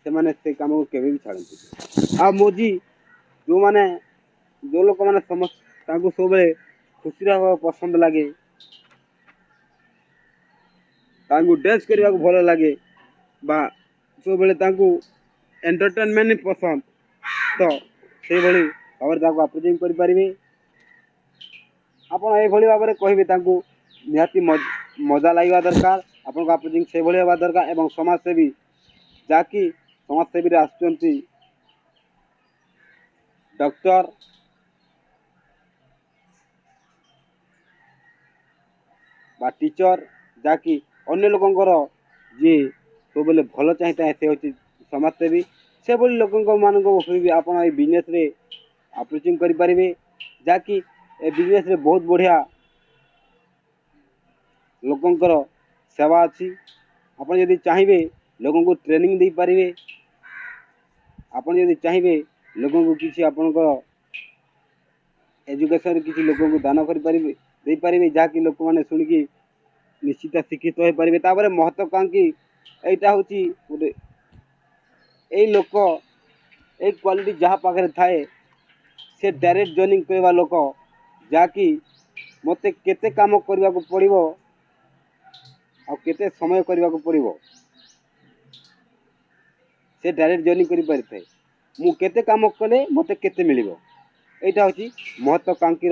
से कम को केवे भी छाड़ती आ मोजी जो माने जो लोक मैंने समस्त सब खुशी रहा पसंद लगे डांस करने को भल लगे बा सब एंटरटेनमेंट पसंद तो से भाई भाव अप्रोचिंग करें आपड़ ये भाव में कहे निहाती मजा लगे दरकार आपन अप्रोचिंग से भाई हवा दरकार एवं समाजसेवी जहाँकि समाजसेवी आसुँच डॉक्टर बा टीचर जहाँकि अन्य लोकंर जी सब भल चाहिए से हूँ समाजसेवी से भाई लोक मान आप बिजनेस रे अप्रोचिंग करें जहाँकि ए बिजनेस रे बहुत बढ़िया लोकंर सेवा अच्छी आप यदि चाहिए लोगों को ट्रेनिंग दे पारे आप यदि चाहिए लोगों को किसी आपंकर एजुकेशन किसी लोगों को दान करें जहाँकि लोक मैंने शुणिकी निश्चित शिक्षित हो पारे तापर महत्वाकांक्षी यहाँ हूँ गोटे यही लोक यही क्वालिटी जहाँ पाखे थाए से डायरेक्ट जॉइनिंग करवा लोक जहाँकि मत केते काम करने को पड़ो आ केते समय करने को पड़ो से डायरेक्ट जॉइनिंग कर पारि थाए मु केते काम कले मते केते मिलिबो एटा होची महत्वाकांक्षी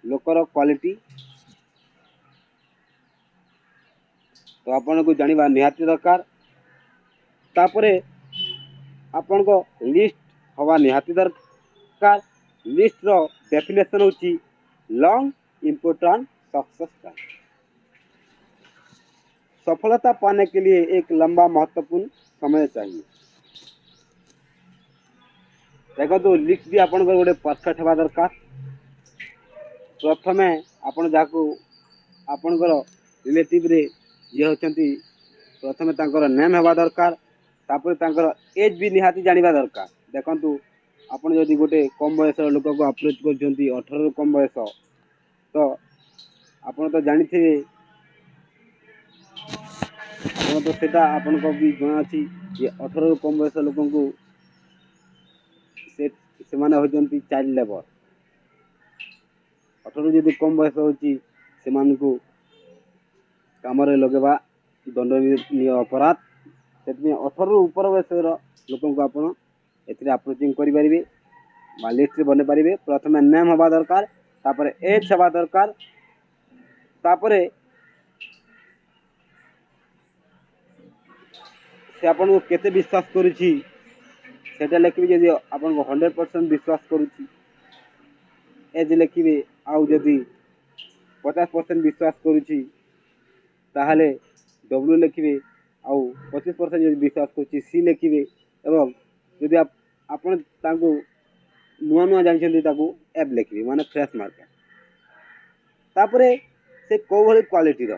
लोकर क्वालिटी तो आपन को जानिबा निहाती दरकार तापरे आपन को लिस्ट हवा निहाती दरकार लिस्ट रो डेफिनेशन होची लॉन्ग इम्पोर्टेंट सक्सेस सफलता पाने के लिए एक लंबा महत्वपूर्ण समय चाहिए देखो तो लिस्ट भी आपन गोटे परफेक्ट हवा दरकार प्रथमे आपन जाको आपनकर रिलेटिव रे ये होचंती प्रथमे तांकर नेम हवा दरकार तापर तांकर एज भी निहाती जानिबा दरकार देखंतु आपन जदि गोटे कम बयस लोक को अप्रोच करछंती 18 रु कम बयस तो आपन तो जानिथिबे आपन तो सेटा आपन को भी जଣା अछि जे 18 रु कम बयस लोक को से माने होचंती चाइल्ड लेबर 18 जदि कम बयस होची से मान को काम लगेगा दंडनीय अपराध से 18 ऊपर बयस लोक को आप अप्रोचिंग करें लिस्ट बन पारे प्रथम नेम हवा दरकार तापर एज हवा दरकार तापर से आपन को केते विश्वास करुछि सेटा लिखबे जदि आपन को 100% विश्वास करुछि एज लिखबे आउ जदि 50% विश्वास करुछि ताहले डब्ल्यू लिखिए आउ 25% जब विश्वास कर सी लिखिए एवं यदि आपन तांको नुआ नुआ जानछन्ती ताको एफ लिखिए माने फ्रेश मार्केट तापरे से को भली क्वालिटी रो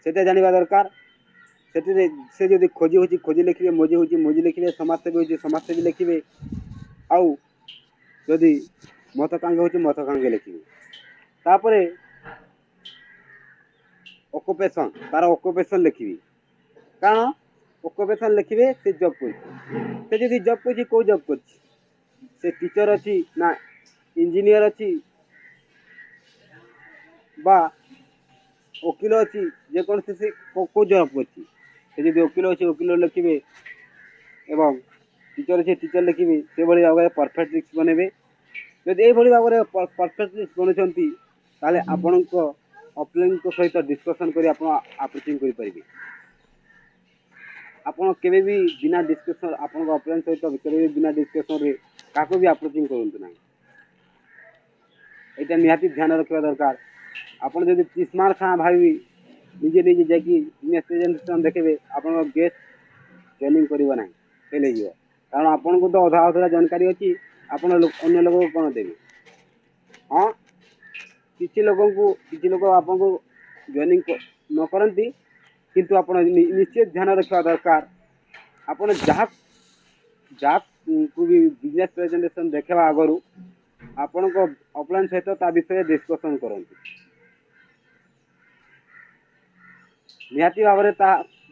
सेटा जानिबा दरकार सेति से जदि खोजी होची खोजी लिखिए मोजी होची मोजी लिखिए समाजसेवी होची समाजसेवी लिखिए आउ जदि महत्वाकांक्षी होची महत्वाकांक्षी लिखिए तापरे ऑक्युपेशन तार ऑक्युपेशन लिखिए कारण ଅକ୍ୟୁପେସନ୍ ଲେଖିବେ ସେ ଜବ୍ କରୁଛି। ସେ ଯଦି ଜବ୍ କରୁଛି କେଉଁ ଜବ୍ କରୁଛି? ସେ ଟିଚର୍ ଅଛି ନା ଇଞ୍ଜିନିୟର ଅଛି ବା ଓକିଲ ଅଛି, ଯେକୌଣସି ସେ କେଉଁ ଜବ୍ କରୁଛି। ସେ ଯଦି ଓକିଲ ଅଛି ଓକିଲ ଲେଖିବେ ଏବଂ ଟିଚର୍ ଅଛି ଟିଚର୍ ଲେଖିବେ। ସେଭଳି ଭାବରେ ପରଫେକ୍ଟ ଲିଷ୍ଟ ବନେଇବେ। ଯଦି ଏଇଭଳି ଭାବରେ ପରଫେକ୍ଟ ଲିଷ୍ଟ ବନେଇଛନ୍ତି ତାହେଲେ ଆପଣଙ୍କ ଅପ୍ଲାଇଙ୍କ ସହିତ ଡିସ୍କସନ୍ କରି ଆପଣ ଆପ୍ରୋଚିଂ କରିପାରିବେ। ଆପଣ କେବେ ବି ବିନା ଡିସ୍କସନ୍ ଆପଣଙ୍କ ଅପ୍ଲାଇନ୍ ସହିତ କେବେ ବି ବିନା ଡିସ୍କସନ୍ରେ କାହାକୁ ବି ଆପ୍ରୋଚିଂ କରନ୍ତୁ ନାହିଁ। ଏଇଟା ନିହାତି ଧ୍ୟାନ ରଖିବା ଦରକାର। ଆପଣ ଯଦି ଚିସ୍ମାର ଖାଁ ଭାବି ନିଜେ ନିଜେ ଯାଇକି ବିଜନେସ୍ ପ୍ରେଜେଣ୍ଟେସନ୍ ଦେଖେଇବେ, ଆପଣଙ୍କ ଗେଷ୍ଟ ଜଏନିଂ କରିବ ନାହିଁ, ଫେଲ୍ ହେଇଯିବ। କାରଣ ଆପଣଙ୍କୁ ତ ଅଧା ଅଧା ଜାଣିକାରୀ ଅଛି, ଆପଣ ଅନ୍ୟ ଲୋକଙ୍କୁ କ'ଣ ଦେବେ? ହଁ, କିଛି ଲୋକ ଆପଣଙ୍କୁ ଜଏନିଂ ନ କରନ୍ତି, କିନ୍ତୁ ଆପଣ ନିଶ୍ଚିତ ଧ୍ୟାନ ରଖିବା ଦରକାର। ଆପଣ ଯାହାକୁ ବି ବିଜନେସ୍ ପ୍ରେଜେଣ୍ଟେସନ୍ ଦେଖେଇବା ଆଗରୁ ଆପଣଙ୍କ ଅପ୍ଲାଇନ୍ ସହିତ ତା ବିଷୟରେ ଡିସ୍କସନ୍ କରନ୍ତୁ। ନିହାତି ଭାବରେ ତା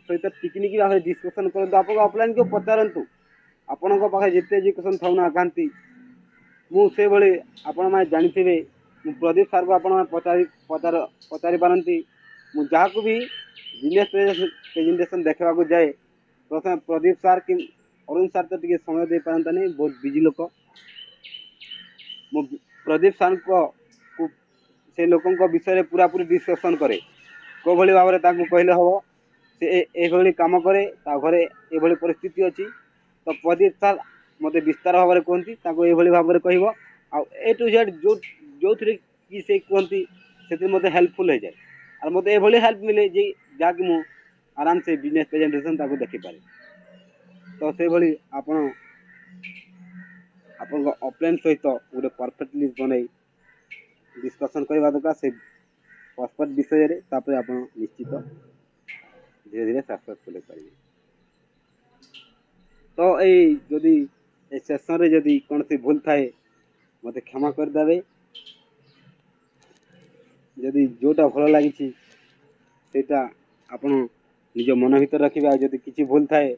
ସହିତ ଟିକିନିକି ଭାବରେ ଡିସ୍କସନ୍ କରନ୍ତୁ। ଆପଣଙ୍କ ଅପ୍ଲାଇନ୍କୁ ପଚାରନ୍ତୁ, ଆପଣଙ୍କ ପାଖରେ ଯେତେ ଏଜୁକେସନ୍ ଥାଉ ନା କାହିଁକି। ମୁଁ ସେଇଭଳି ଆପଣମାନେ ଜାଣିଥିବେ, ମୁଁ ପ୍ରଦୀପ ସାର୍କୁ ଆପଣମାନେ ପଚାରି ପାରନ୍ତି। ମୁଁ ଯାହାକୁ ବି ବିଜନେସ୍ ପ୍ରେଜେଣ୍ଟେସନ୍ ଦେଖେଇବାକୁ ଯାଏ, ପ୍ରଥମେ ପ୍ରଦୀପ ସାର୍ କି ଅରୁଣ ସାର୍ ତ ଟିକେ ସମୟ ଦେଇପାରନ୍ତାନି, ବହୁତ ବିଜି ଲୋକ। ମୁଁ ପ୍ରଦୀପ ସାର୍ଙ୍କୁ ସେ ଲୋକଙ୍କ ବିଷୟରେ ପୁରାପୁରି ଡିସ୍କସନ୍ କରେ। କେଉଁଭଳି ଭାବରେ ତାଙ୍କୁ କହିଲେ ହେବ, ସେ ଏଭଳି କାମ କରେ, ତା ଘରେ ଏଭଳି ପରିସ୍ଥିତି ଅଛି। ତ ପ୍ରଦୀପ ସାର୍ ମୋତେ ବିସ୍ତାର ଭାବରେ କୁହନ୍ତି, ତାଙ୍କୁ ଏଭଳି ଭାବରେ କହିବ। ଆଉ A to Z ଯେଉଁଥିରେ କି ସେ କୁହନ୍ତି ସେଥିରେ ମୋତେ ହେଲ୍ପଫୁଲ୍ ହେଇଯାଏ। ଆଉ ମୋତେ ଏଭଳି ହେଲ୍ପ ମିଳେ ଯେ ଯାହାକି ମୁଁ ଆରାମସେ ବିଜନେସ୍ ପ୍ରେଜେଣ୍ଟେସନ୍ ତାକୁ ଦେଖିପାରେ। ତ ସେଇଭଳି ଆପଣ ଆପଣଙ୍କ ଅପ୍ଲାଇନ୍ ସହିତ ଗୋଟେ ପରଫେକ୍ଟ ଲିଷ୍ଟ ବନେଇ ଡିସ୍କସନ୍ କରିବା ଦରକାର ସେ ପରଫେକ୍ଟ ବିଷୟରେ। ତାପରେ ଆପଣ ନିଶ୍ଚିତ ଧୀରେ ଧୀରେ ସକ୍ସେସଫୁଲ୍ ହେଇପାରିବେ। ତ ଯଦି ଏ ସେସନ୍ରେ ଯଦି କୌଣସି ଭୁଲ ଥାଏ ମୋତେ କ୍ଷମା କରିଦେବେ। ଯଦି ଯେଉଁଟା ଭଲ ଲାଗିଛି ସେଇଟା ଆପଣ ନିଜ ମନ ଭିତରେ ରଖିବେ। ଆଉ ଯଦି କିଛି ଭୁଲ ଥାଏ